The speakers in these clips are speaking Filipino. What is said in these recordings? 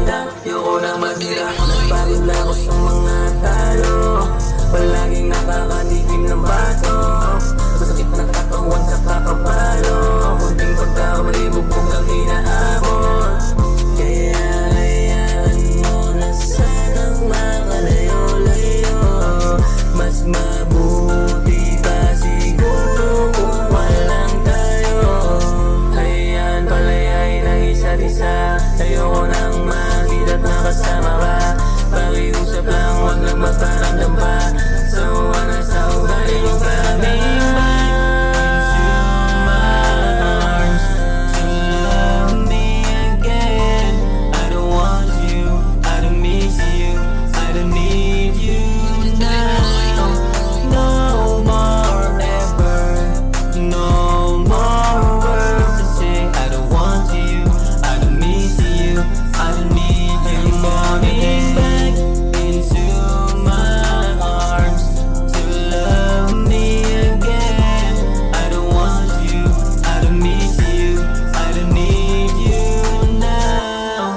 lang, ayoko na matira. Nagpagod na ako sa mga talo, palaging nakakatikim ng bato. Masakit na katawan sa kakapalo, kunting pagkakamali bugbog ang inaabot. Kaya hayaan mo na sanang makalayo-layo. Mas mabuti pa siguro kung walang tayo. Hayaan palayay ng isa't isa, ayoko nang makita't makasama ka. Pakiusap lang, huwag lang magparamdam pa. So wala sa ugali yung coming back into my arms to love me again. I don't want you, I don't miss you, I don't need you now. No more ever, no more words to say. I don't want you, I don't miss you, I don't need you. Coming back into my arms to love me again. I don't want you, I don't miss you, I don't need you now.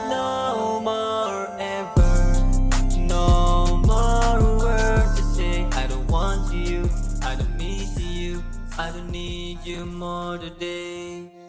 No more ever, no more words to say. I don't want you, I don't miss you, I don't need you more today.